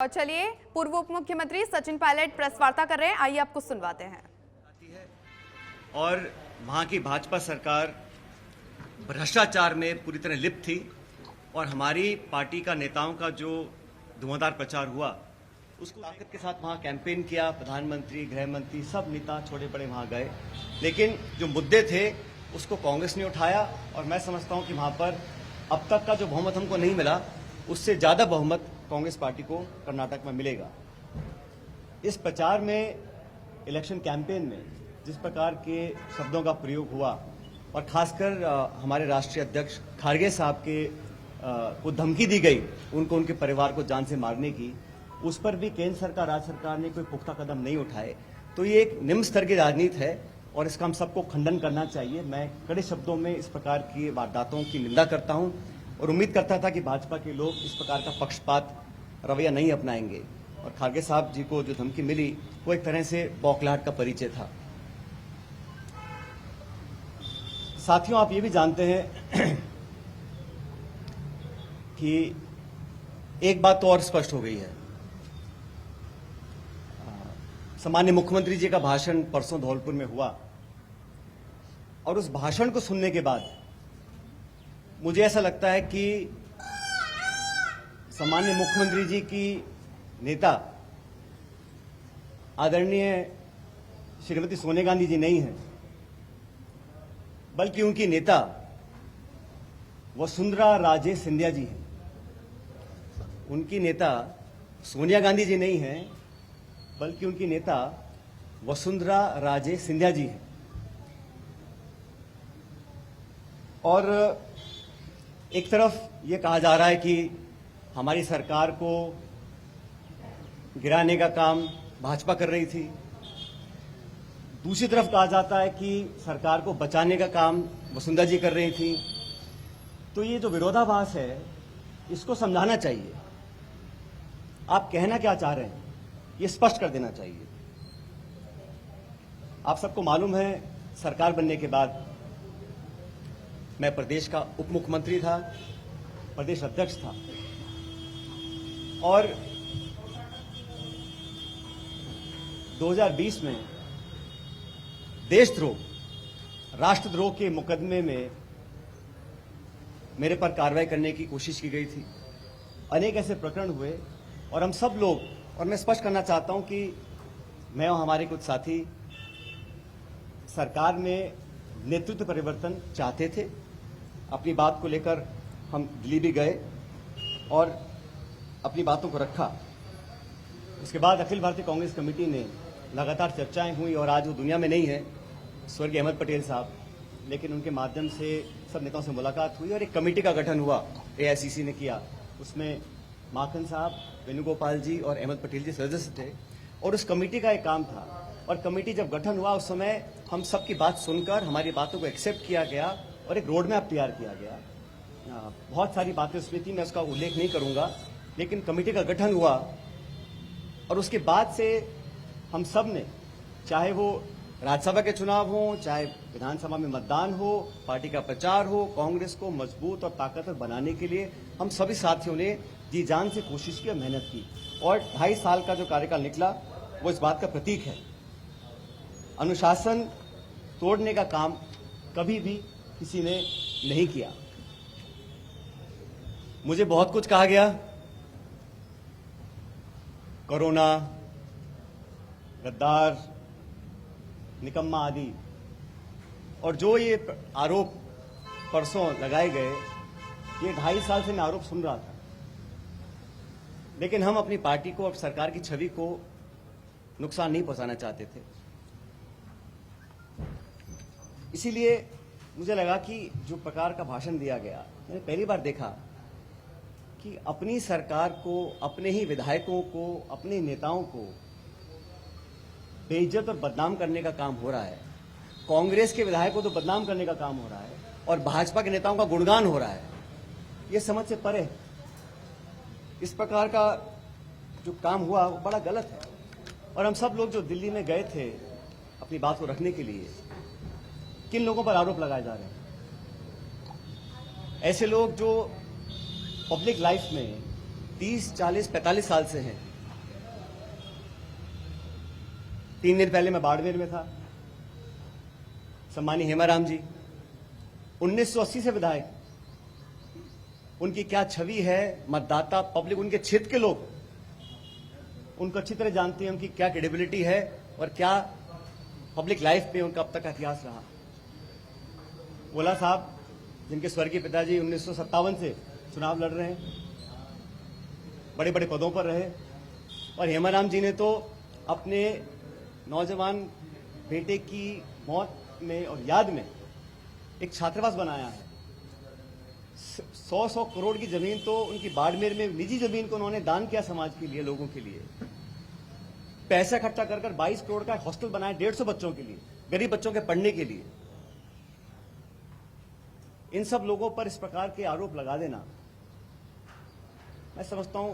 और चलिए पूर्व उप मुख्यमंत्री सचिन पायलट प्रेस वार्ता कर रहे हैं, आइए आपको सुनवाते हैं। और वहां की भाजपा सरकार भ्रष्टाचार में पूरी तरह लिप्त थी और हमारी पार्टी का नेताओं का जो धुआंधार प्रचार हुआ उसको ताकत के साथ वहां कैंपेन किया। प्रधानमंत्री, गृह मंत्री, सब नेता छोटे बड़े वहां गए, लेकिन जो मुद्दे थे उसको कांग्रेस ने उठाया और मैं समझता हूं कि वहां पर अब तक का जो बहुमत हमको नहीं मिला उससे ज्यादा बहुमत कांग्रेस पार्टी को कर्नाटक में मिलेगा। इस प्रचार में, इलेक्शन कैंपेन में जिस प्रकार के शब्दों का प्रयोग हुआ और खासकर हमारे राष्ट्रीय अध्यक्ष खारगे साहब के को धमकी दी गई उनको, उनके परिवार को जान से मारने की, उस पर भी केंद्र सरकार, राज्य सरकार ने कोई पुख्ता कदम नहीं उठाए। तो ये एक निम्न स्तर की राजनीति है और इसका हम सबको खंडन करना चाहिए। मैं कड़े शब्दों में इस प्रकार की वारदातों की निंदा करता हूं और उम्मीद करता था कि भाजपा के लोग इस प्रकार का पक्षपात रवैया नहीं अपनाएंगे। और खारगे साहब जी को जो धमकी मिली वो एक तरह से बौखलाहट का परिचय था। साथियों, आप ये भी जानते हैं कि एक बात तो और स्पष्ट हो गई है। सामान्य मुख्यमंत्री जी का भाषण परसों धौलपुर में हुआ और उस भाषण को सुनने के बाद मुझे ऐसा लगता है कि सामान्य मुख्यमंत्री जी की नेता आदरणीय श्रीमती सोनिया गांधी जी नहीं है, बल्कि उनकी नेता वसुंधरा राजे सिंधिया जी हैं। उनकी नेता सोनिया गांधी जी नहीं है, बल्कि उनकी नेता वसुंधरा राजे सिंधिया जी हैं। और एक तरफ ये कहा जा रहा है कि हमारी सरकार को गिराने का काम भाजपा कर रही थी, दूसरी तरफ कहा जाता है कि सरकार को बचाने का काम वसुंधरा जी कर रही थी। तो ये जो विरोधाभास है इसको समझाना चाहिए। आप कहना क्या चाह रहे हैं ये स्पष्ट कर देना चाहिए। आप सबको मालूम है, सरकार बनने के बाद मैं प्रदेश का उप मुख्यमंत्री था, प्रदेश अध्यक्ष था और 2020 में देशद्रोह, राष्ट्रद्रोह के मुकदमे में मेरे पर कार्रवाई करने की कोशिश की गई थी। अनेक ऐसे प्रकरण हुए और हम सब लोग, और मैं स्पष्ट करना चाहता हूं कि मैं और हमारे कुछ साथी सरकार में नेतृत्व परिवर्तन चाहते थे। अपनी बात को लेकर हम दिल्ली भी गए और अपनी बातों को रखा। उसके बाद अखिल भारतीय कांग्रेस कमेटी ने लगातार चर्चाएं हुई और आज वो दुनिया में नहीं है, स्वर्गीय अहमद पटेल साहब, लेकिन उनके माध्यम से सब नेताओं से मुलाकात हुई और एक कमेटी का गठन हुआ, एआईसीसी ने किया। उसमें माखन साहब, वेणुगोपाल जी और अहमद पटेल जी सदस्य थे और उस कमेटी का एक काम था। और कमेटी जब गठन हुआ उस समय हम सबकी बात सुनकर हमारी बातों को एक्सेप्ट किया गया और एक रोड मैप तैयार किया गया। बहुत सारी बातें उसमें थी, मैं उसका उल्लेख नहीं करूंगा, लेकिन कमेटी का गठन हुआ और उसके बाद से हम सब ने, चाहे वो राज्यसभा के चुनाव हो, चाहे विधानसभा में मतदान हो, पार्टी का प्रचार हो, कांग्रेस को मजबूत और ताकतवर बनाने के लिए हम सभी साथियों ने जी जान से कोशिश की और मेहनत की और 2.5 साल का जो कार्यकाल निकला वो इस बात का प्रतीक है। अनुशासन तोड़ने का काम कभी भी किसी ने नहीं किया। मुझे बहुत कुछ कहा गया, कोरोना, गद्दार, निकम्मा आदि, और जो ये आरोप परसों लगाए गए, ये 2.5 साल से मैं आरोप सुन रहा था, लेकिन हम अपनी पार्टी को और सरकार की छवि को नुकसान नहीं पहुंचाना चाहते थे। इसीलिए मुझे लगा कि जो प्रकार का भाषण दिया गया, मैंने पहली बार देखा कि अपनी सरकार को, अपने ही विधायकों को, अपने नेताओं को बेइज्जत और बदनाम करने का काम हो रहा है। कांग्रेस के विधायकों को तो बदनाम करने का काम हो रहा है और भाजपा के नेताओं का गुणगान हो रहा है। ये समझ से परे है। इस प्रकार का जो काम हुआ वो बड़ा गलत है। और हम सब लोग जो दिल्ली में गए थे अपनी बात को रखने के लिए, किन लोगों पर आरोप लगाए जा रहे हैं? ऐसे लोग जो पब्लिक लाइफ में 30, 40, 45 साल से हैं, 3 दिन पहले मैं बाड़मेर में था। सम्मानीय हेमाराम जी 1980 से विधायक, उनकी क्या छवि है, मतदाता पब्लिक उनके क्षेत्र के लोग उनको अच्छी तरह जानते हैं, उनकी क्या क्रेडिबिलिटी है और क्या पब्लिक लाइफ में उनका अब तक का इतिहास रहा। वोला साहब जिनके स्वर्गीय पिताजी 1957 से चुनाव लड़ रहे हैं, बड़े बड़े पदों पर रहे, और हेमाराम जी ने तो अपने नौजवान बेटे की मौत में और याद में एक छात्रावास बनाया है। 100 करोड़ की जमीन तो उनकी बाड़मेर में निजी जमीन को उन्होंने दान किया समाज के लिए, लोगों के लिए। पैसा इकट्ठा कर 22 करोड़ का हॉस्टल बनाया 150 बच्चों के लिए, गरीब बच्चों के पढ़ने के लिए। इन सब लोगों पर इस प्रकार के आरोप लगा देना मैं समझता हूं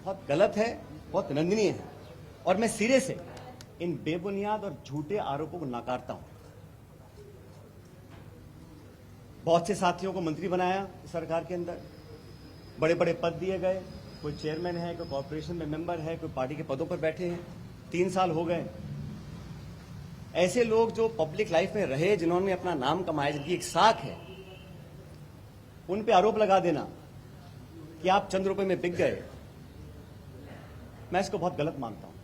बहुत गलत है, बहुत निंदनीय है, और मैं सिरे से इन बेबुनियाद और झूठे आरोपों को नकारता हूं। बहुत से साथियों को मंत्री बनाया सरकार के अंदर, बड़े बड़े पद दिए गए, कोई चेयरमैन है, कोई कॉर्पोरेशन में मेंबर है, कोई पार्टी के पदों पर बैठे हैं, 3 साल हो गए। ऐसे लोग जो पब्लिक लाइफ में रहे, जिन्होंने अपना नाम कमाया, जिनकी एक साख है, उन पे आरोप लगा देना कि आप चंद रुपए में बिक गए, मैं इसको बहुत गलत मानता हूं।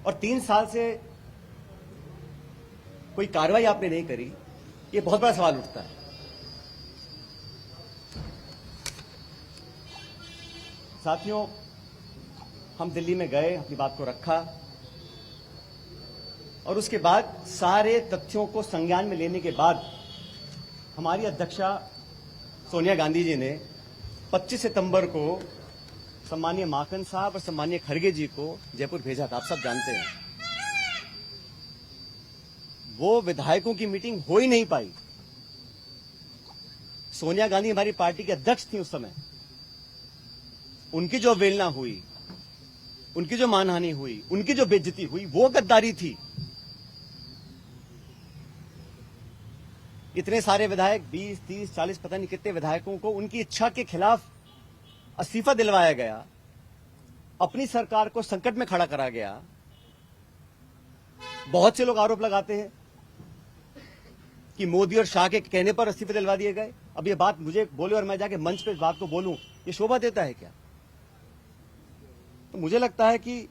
और 3 साल से कोई कार्रवाई आपने नहीं करी, ये बहुत बड़ा सवाल उठता है। साथियों, हम दिल्ली में गए, अपनी बात को रखा, और उसके बाद सारे तथ्यों को संज्ञान में लेने के बाद हमारी अध्यक्षा सोनिया गांधी जी ने 25 सितंबर को सम्मानीय माकन साहब और सम्मानीय खड़गे जी को जयपुर भेजा था। आप सब जानते हैं वो विधायकों की मीटिंग हो ही नहीं पाई। सोनिया गांधी हमारी पार्टी के अध्यक्ष थी उस समय, उनकी जो अवहेलना हुई, उनकी जो मानहानि हुई, उनकी जो बेइज्जती हुई, वो गद्दारी थी। इतने सारे विधायक, 20, 30, 40 पता नहीं कितने विधायकों को उनकी इच्छा के खिलाफ इस्तीफा दिलवाया गया, अपनी सरकार को संकट में खड़ा करा गया। बहुत से लोग आरोप लगाते हैं कि मोदी और शाह के कहने पर इस्तीफे दिलवा दिए गए। अब ये बात मुझे बोले और मैं जाके मंच पे इस बात को बोलूं, ये शोभा देता है क्या? तो मुझे लगता है कि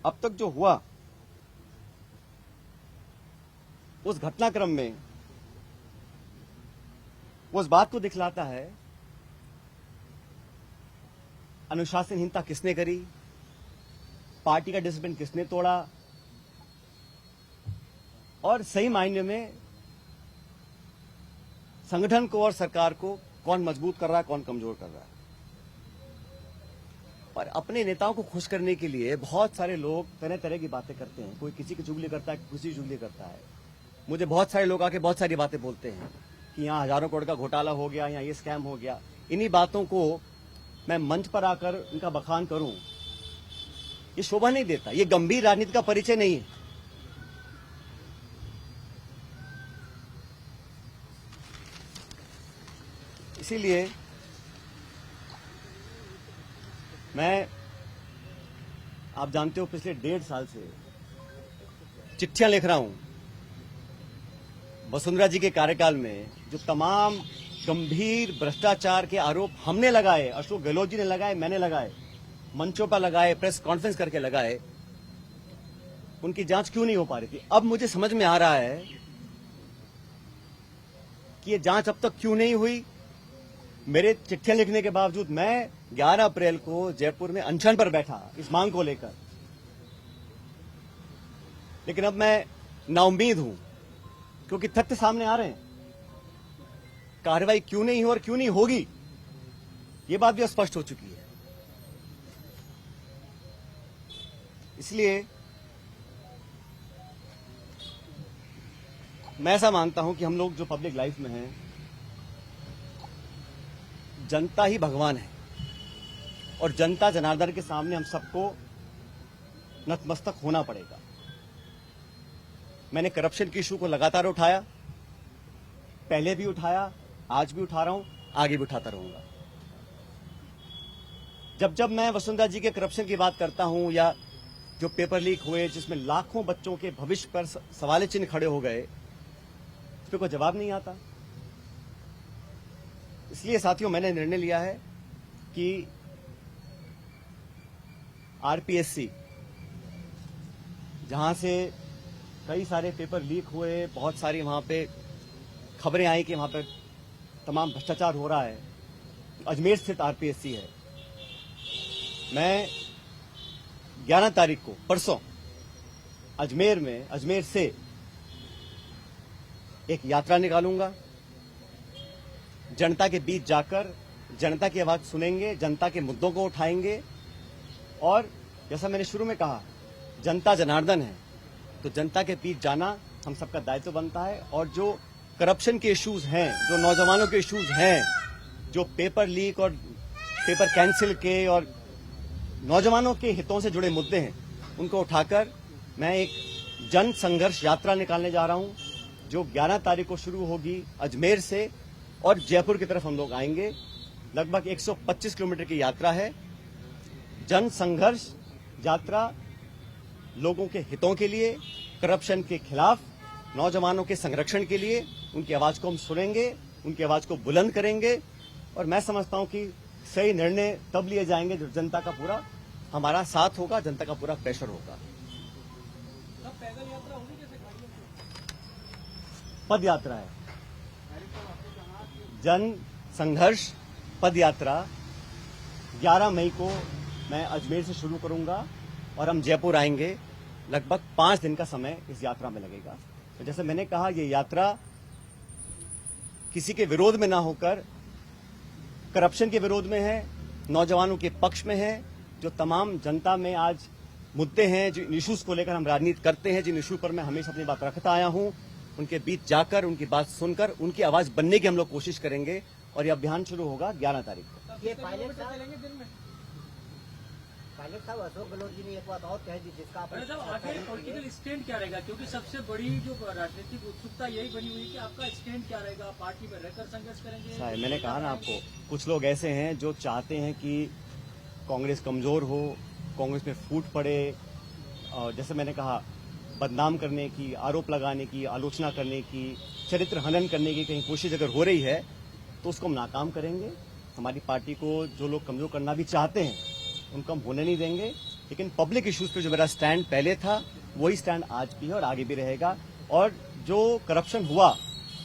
अब तक जो हुआ उस घटनाक्रम में वो उस बात को दिखलाता है अनुशासनहीनता किसने करी, पार्टी का डिसिप्लिन किसने तोड़ा, और सही मायने में संगठन को और सरकार को कौन मजबूत कर रहा है, कौन कमजोर कर रहा है। और अपने नेताओं को खुश करने के लिए बहुत सारे लोग तरह तरह की बातें करते हैं। कोई किसी की चुगली करता है, किसी की चुगली करता है। मुझे बहुत सारे लोग आके बहुत सारी बातें बोलते हैं कि यहाँ हजारों करोड़ का घोटाला हो गया, यहाँ ये स्कैम हो गया। इन्हीं बातों को मैं मंच पर आकर इनका बखान करूं, ये शोभा नहीं देता, ये गंभीर राजनीति का परिचय नहीं है। इसीलिए मैं, आप जानते हो, पिछले 1.5 साल से चिट्ठियां लिख रहा हूं वसुंधरा जी के कार्यकाल में जो तमाम गंभीर भ्रष्टाचार के आरोप हमने लगाए, अशोक गहलोत जी ने लगाए, मैंने लगाए, मंचों पर लगाए, प्रेस कॉन्फ्रेंस करके लगाए, उनकी जांच क्यों नहीं हो पा रही थी। अब मुझे समझ में आ रहा है कि ये जांच अब तक क्यों नहीं हुई। मेरे चिट्ठियां लिखने के बावजूद मैं 11 अप्रैल को जयपुर में अनशन पर बैठा इस मांग को लेकर, लेकिन अब मैं नाउम्मीद हूं क्योंकि तथ्य सामने आ रहे हैं। कार्रवाई क्यों नहीं हो और क्यों नहीं होगी, ये बात भी स्पष्ट हो चुकी है। इसलिए मैं ऐसा मानता हूं कि हम लोग जो पब्लिक लाइफ में हैं, जनता ही भगवान है और जनता जनार्दन के सामने हम सबको नतमस्तक होना पड़ेगा। मैंने करप्शन की इशू को लगातार उठाया, पहले भी उठाया, आज भी उठा रहा हूं, आगे भी उठाता रहूंगा। जब जब मैं वसुंधरा जी के करप्शन की बात करता हूं या जो पेपर लीक हुए, जिसमें लाखों बच्चों के भविष्य पर सवाल चिन्ह खड़े हो गए, इस पर कोई जवाब नहीं आता। इसलिए साथियों, मैंने निर्णय लिया है कि आरपीएससी, जहां से कई सारे पेपर लीक हुए, बहुत सारी वहां पे खबरें आई कि वहां पर तमाम भ्रष्टाचार हो रहा है, अजमेर स्थित आरपीएससी है। मैं 11 तारीख को, परसों, अजमेर से एक यात्रा निकालूंगा। जनता के बीच जाकर जनता की आवाज सुनेंगे, जनता के मुद्दों को उठाएंगे। और जैसा मैंने शुरू में कहा, जनता जनार्दन है, तो जनता के बीच जाना हम सबका दायित्व बनता है। और जो करप्शन के इश्यूज हैं, जो नौजवानों के इश्यूज हैं, जो पेपर लीक और पेपर कैंसिल के और नौजवानों के हितों से जुड़े मुद्दे हैं, उनको उठाकर मैं एक जन संघर्ष यात्रा निकालने जा रहा हूं, जो 11 तारीख को शुरू होगी अजमेर से और जयपुर की तरफ हम लोग आएंगे। लगभग 125 किलोमीटर की यात्रा है। जन संघर्ष यात्रा लोगों के हितों के लिए, करप्शन के खिलाफ, नौजवानों के संरक्षण के लिए। उनकी आवाज को हम सुनेंगे, उनकी आवाज को बुलंद करेंगे। और मैं समझता हूं कि सही निर्णय तब लिए जाएंगे जब जनता का पूरा हमारा साथ होगा, जनता का पूरा प्रेशर होगा। पैदल यात्रा होगी जैसे पद यात्रा है, जन संघर्ष पद यात्रा 11 मई को मैं अजमेर से शुरू करूंगा और हम जयपुर आएंगे। लगभग 5 दिन का समय इस यात्रा में लगेगा। तो जैसे मैंने कहा, ये यात्रा किसी के विरोध में ना होकर करप्शन के विरोध में है, नौजवानों के पक्ष में है। जो तमाम जनता में आज मुद्दे हैं, जिन इश्यूज को लेकर हम राजनीति करते हैं, जिन इश्यू पर मैं हमेशा अपनी बात रखता आया हूं, उनके बीच जाकर, उनकी बात सुनकर, उनकी आवाज बनने की हम लोग कोशिश करेंगे। और ये अभियान शुरू होगा 11 तारीख को। ये पायलट चलेंगे दिन में। पायलट साहब, अशोक गहलोत जी ने एक बात और कह दी जिसका आप आखिर पॉलिटिकल स्टैंड क्या रहेगा, क्योंकि सबसे बड़ी जो राजनीतिक उत्सुकता यही बनी हुई कि आपका स्टैंड क्या रहेगा, पार्टी में रहकर संघर्ष करेंगे। साहब, मैंने कहा ना आपको, कुछ लोग ऐसे हैं जो चाहते हैं कि कांग्रेस कमजोर हो, कांग्रेस में फूट पड़े, और जैसे मैंने कहा, बदनाम करने की, आरोप लगाने की, आलोचना करने की, चरित्र हनन करने की कहीं कोशिश अगर हो रही है तो उसको हम नाकाम करेंगे। हमारी पार्टी को जो लोग कमजोर करना भी चाहते हैं, उनको हम होने नहीं देंगे। लेकिन पब्लिक इश्यूज पे जो मेरा स्टैंड पहले था, वही स्टैंड आज भी है और आगे भी रहेगा। और जो करप्शन हुआ,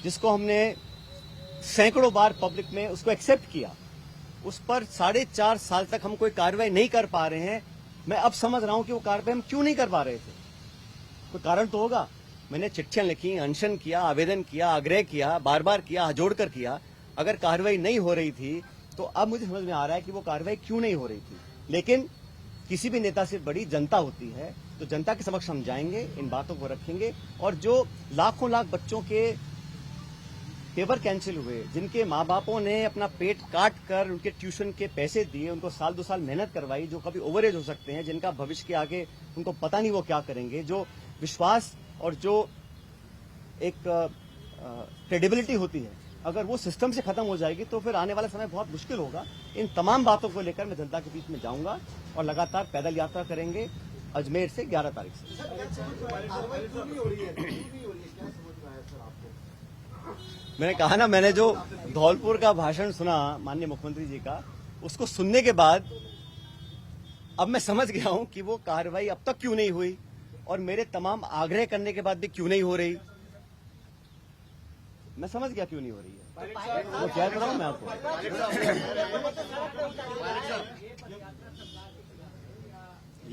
जिसको हमने सैकड़ों बार पब्लिक में उसको एक्सेप्ट किया, उस पर 4.5 साल तक हम कोई कार्रवाई नहीं कर पा रहे हैं। मैं अब समझ रहा हूं कि वो कार्रवाई हम क्यों नहीं कर पा रहे थे। कोई कारण तो होगा। मैंने चिट्ठियां लिखी, अनशन किया, आवेदन किया, आग्रह किया, बार बार किया, हाथ जोड़कर किया। अगर कार्रवाई नहीं हो रही थी तो अब मुझे समझ में आ रहा है कि वो कार्रवाई क्यों नहीं हो रही थी। लेकिन किसी भी नेता से बड़ी जनता होती है, तो जनता के समक्ष हम जाएंगे, इन बातों को रखेंगे। और जो लाखों लाख बच्चों के पेपर कैंसिल हुए, जिनके माँ बापों ने अपना पेट काट कर उनके ट्यूशन के पैसे दिए, उनको साल 2 साल मेहनत करवाई, जो कभी ओवरेज हो सकते हैं, जिनका भविष्य के आगे उनको पता नहीं वो क्या करेंगे, जो विश्वास और जो एक क्रेडिबिलिटी होती है, अगर वो सिस्टम से खत्म हो जाएगी तो फिर आने वाला समय बहुत मुश्किल होगा। इन तमाम बातों को लेकर मैं जनता के बीच में जाऊंगा और लगातार पैदल यात्रा करेंगे अजमेर से 11 तारीख से। मैंने कहा ना, मैंने जो धौलपुर का भाषण सुना माननीय मुख्यमंत्री जी का, उसको सुनने के बाद अब मैं समझ गया हूं कि वो कार्रवाई अब तक क्यों नहीं हुई और मेरे तमाम आग्रह करने के बाद भी क्यों नहीं हो रही। मैं समझ गया क्यों नहीं हो रही है। वो क्या कर रहा हूं मैं आपको।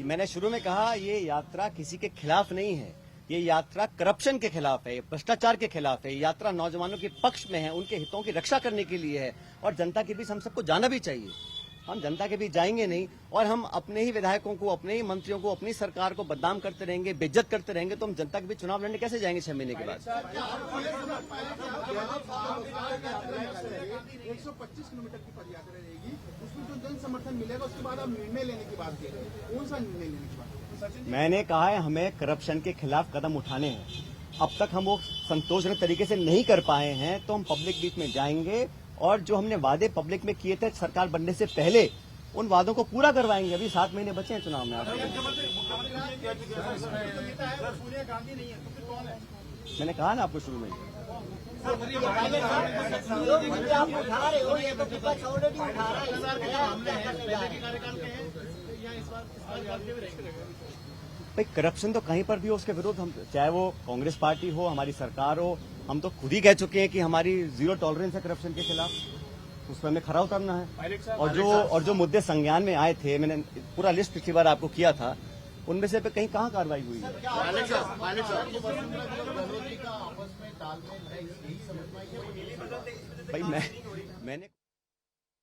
मैंने शुरू में कहा, ये यात्रा किसी के खिलाफ नहीं है, ये यात्रा करप्शन के खिलाफ है, भ्रष्टाचार के खिलाफ है। ये यात्रा नौजवानों के पक्ष में है, उनके हितों की रक्षा करने के लिए है। और जनता के बीच हम सबको जाना भी चाहिए। हम जनता के बीच जाएंगे नहीं और हम अपने ही विधायकों को, अपने ही मंत्रियों को, अपनी सरकार को बदनाम करते रहेंगे, बेइज्जत करते रहेंगे, तो हम जनता के बीच चुनाव लड़ने कैसे जाएंगे 6 महीने के बाद। 125 किलोमीटर की पदयात्रा रहेगी, उसमें जो जन समर्थन मिलेगा उसके बाद आप निर्णय लेने की बात कह रहे हैं। कौन सा निर्णय लेने की बात? मैंने कहा है, हमें करप्शन के खिलाफ कदम उठाने हैं। अब तक हम वो संतोषजनक तरीके से नहीं कर पाए हैं, तो हम पब्लिक बीच में जाएंगे और जो हमने वादे पब्लिक में किए थे सरकार बनने से पहले, उन वादों को पूरा करवाएंगे। अभी 7 महीने बचे हैं चुनाव में। आप सोनिया गांधी नहीं है तो फिर कौन है? मैंने कहा ना आपको शुरू में, विरोधी आप उठा रहे हो, ये तो विपक्ष ऑलरेडी उठा रहा है। भाई करप्शन तो कहीं पर भी हो उसके विरुद्ध हम, चाहे वो कांग्रेस पार्टी हो, हमारी सरकार हो, हम तो खुद ही कह चुके हैं कि हमारी 0 टॉलरेंस है करप्शन के खिलाफ। उस पर हमें खरा उतरना है। और जो मुद्दे संज्ञान में आए थे, मैंने पूरा लिस्ट पिछली बार आपको किया था, उनमें से कहीं कहाँ कार्रवाई हुई है? भाई मैंने